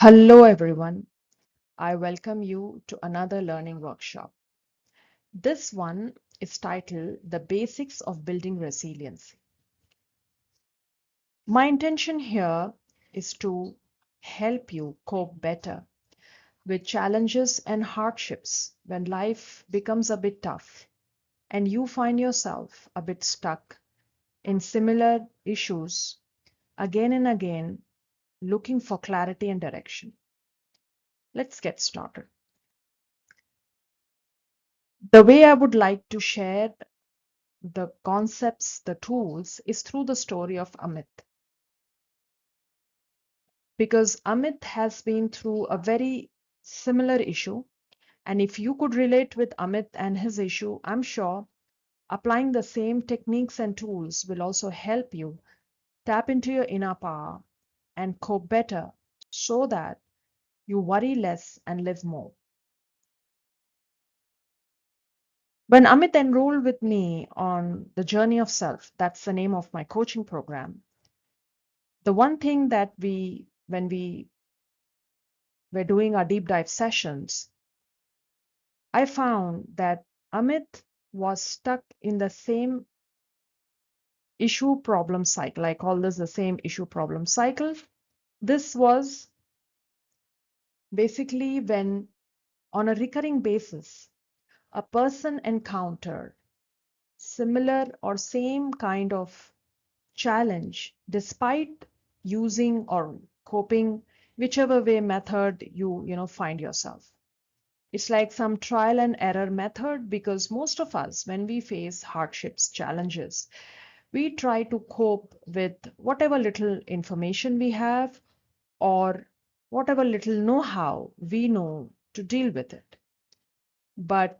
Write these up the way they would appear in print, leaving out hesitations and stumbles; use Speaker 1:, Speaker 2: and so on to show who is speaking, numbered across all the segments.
Speaker 1: Hello, everyone. I welcome you to another learning workshop. This one is titled The Basics of Building Resiliency. My intention here is to help you cope better with challenges and hardships when life becomes a bit tough and you find yourself a bit stuck in similar issues again and again, looking for clarity and direction. Let's get started. The way I would like to share the concepts, the tools, is through the story of Amit. Because Amit has been through a very similar issue. And if you could relate with Amit and his issue, I'm sure applying the same techniques and tools will also help you tap into your inner power and cope better so that you worry less and live more. When Amit enrolled with me on the journey of self, that's the name of my coaching program, the one thing that when we were doing our deep dive sessions, I found that Amit was stuck in the same issue problem cycle. I call this the same issue problem cycle. This was basically when, on a recurring basis, a person encountered similar or same kind of challenge despite using or coping whichever way method you find yourself. It's like some trial and error method because most of us, when we face hardships, challenges, we try to cope with whatever little information we have or whatever little know-how we know to deal with it. But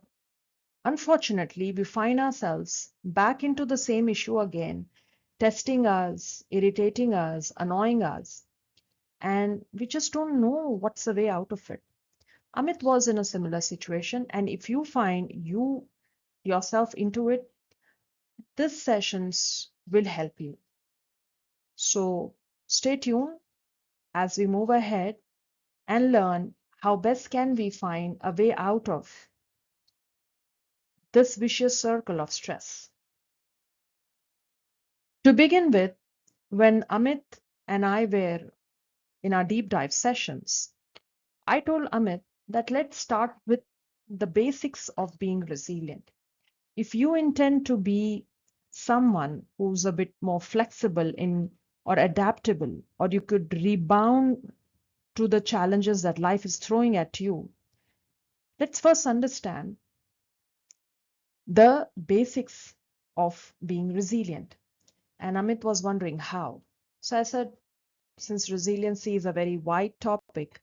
Speaker 1: unfortunately, we find ourselves back into the same issue again, testing us, irritating us, annoying us, and we just don't know what's the way out of it. Amit was in a similar situation, and if you find you yourself into it, these sessions will help you. So stay tuned as we move ahead and learn how best can we find a way out of this vicious circle of stress. To begin with, when Amit and I were in our deep dive sessions, I told Amit that let's start with the basics of being resilient. If you intend to be someone who's a bit more flexible in or adaptable, or you could rebound to the challenges that life is throwing at you, let's first understand the basics of being resilient. And Amit was wondering how. So I said, since resiliency is a very wide topic,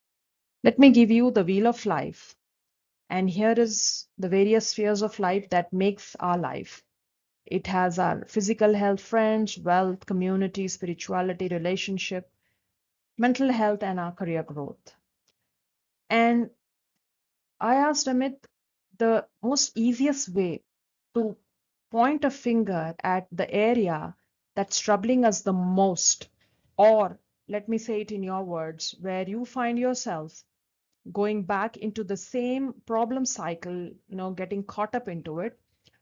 Speaker 1: let me give you the wheel of life. And here is the various spheres of life that makes our life. It has our physical health, friends, wealth, community, spirituality, relationship, mental health, and our career growth. And I asked Amit the most easiest way to point a finger at the area that's troubling us the most, or let me say it in your words, where you find yourself going back into the same problem cycle, getting caught up into it.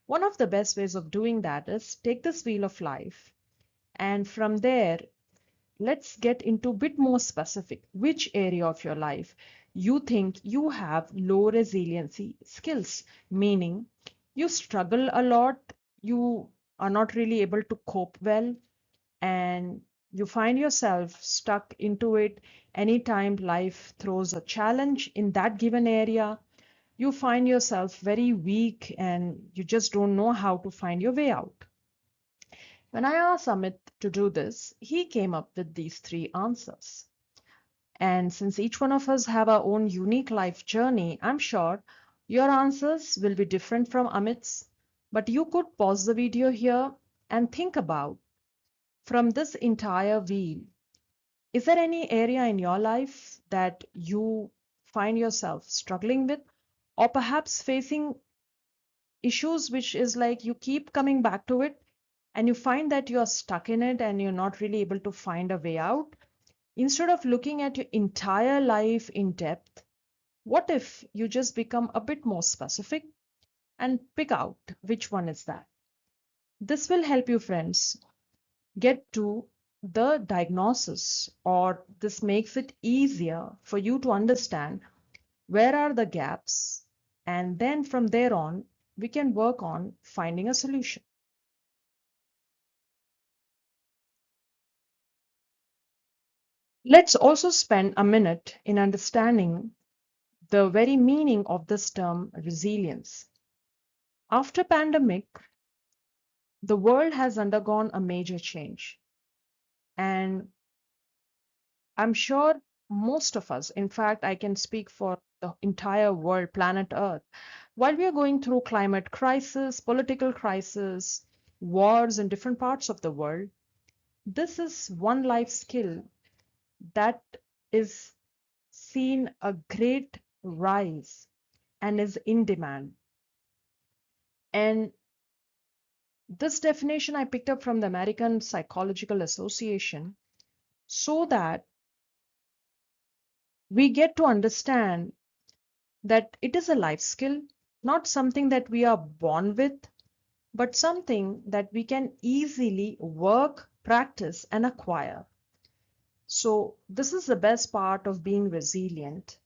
Speaker 1: One of the best ways of doing that is take this wheel of life, and from there, let's get into a bit more specific. Which area of your life you think you have low resiliency skills, meaning you struggle a lot, you are not really able to cope well, and you find yourself stuck into it anytime life throws a challenge in that given area. You find yourself very weak and you just don't know how to find your way out. When I asked Amit to do this, he came up with these three answers. And since each one of us have our own unique life journey, I'm sure your answers will be different from Amit's. But you could pause the video here and think about, from this entire wheel, is there any area in your life that you find yourself struggling with, or perhaps facing issues which is like you keep coming back to it and you find that you're stuck in it and you're not really able to find a way out? Instead of looking at your entire life in depth, what if you just become a bit more specific and pick out which one is that? This will help you, friends, get to the diagnosis, or this makes it easier for you to understand where are the gaps, and then from there on, we can work on finding a solution. Let's also spend a minute in understanding the very meaning of this term resilience. After pandemic, the world has undergone a major change, and I'm sure most of us, in fact, I can speak for the entire world, planet Earth, while we are going through climate crisis, political crisis, wars in different parts of the world, this is one life skill that is seen a great rise and is in demand. And this definition I picked up from the American Psychological Association so that we get to understand that it is a life skill, not something that we are born with, but something that we can easily work, practice, and acquire. So, this is the best part of being resilient,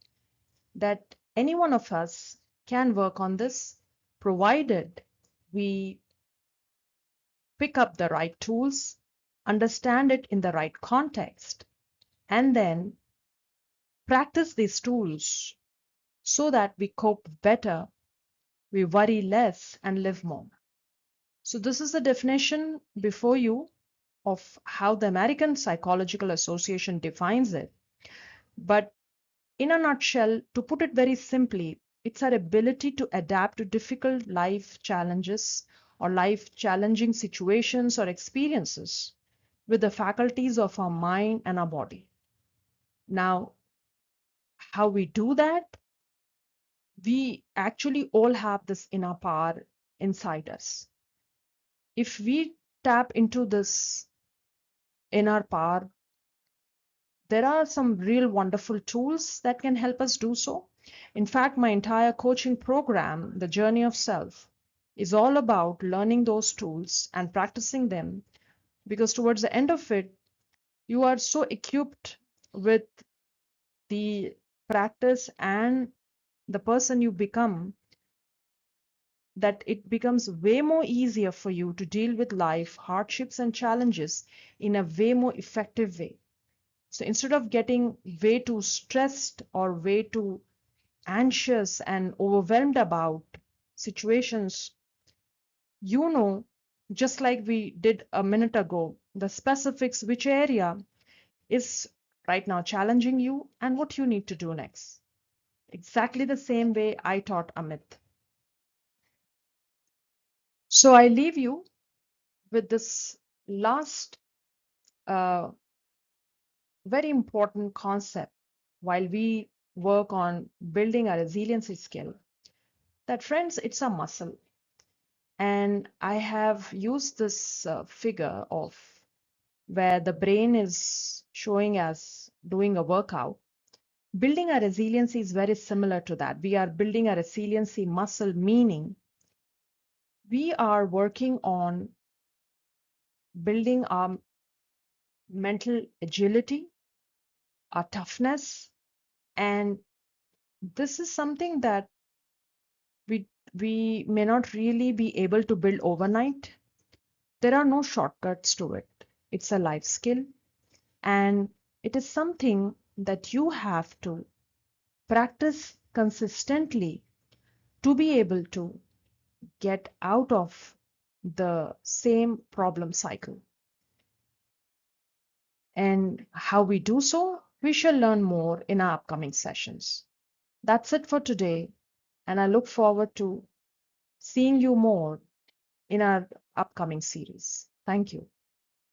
Speaker 1: that any one of us can work on this, provided we pick up the right tools, understand it in the right context, and then practice these tools so that we cope better, we worry less, and live more. So, this is the definition before you of how the American Psychological Association defines it. But in a nutshell, to put it very simply, it's our ability to adapt to difficult life challenges or life challenging situations or experiences with the faculties of our mind and our body. Now, how we do that? We actually all have this inner power inside us. If we tap into this inner power, there are some real wonderful tools that can help us do so. In fact, my entire coaching program, The Journey of Self, is all about learning those tools and practicing them, because towards the end of it, you are so equipped with the practice and the person you become that it becomes way more easier for you to deal with life hardships and challenges in a way more effective way. So instead of getting way too stressed or way too anxious and overwhelmed about situations, you know, just like we did a minute ago, the specifics, which area is right now challenging you and what you need to do next. Exactly the same way I taught Amit. So I leave you with this last very important concept while we work on building a resiliency skill, that friends, it's a muscle. And I have used this figure of where the brain is showing us doing a workout. Building a resiliency is very similar to that. We are building a resiliency muscle, meaning we are working on building our mental agility, our toughness, and this is something that we we may not really be able to build overnight. There are no shortcuts to it. It's a life skill, and it is something that you have to practice consistently to be able to get out of the same problem cycle. And how we do so, we shall learn more in our upcoming sessions. That's it for today, and I look forward to seeing you more in our upcoming series. Thank you.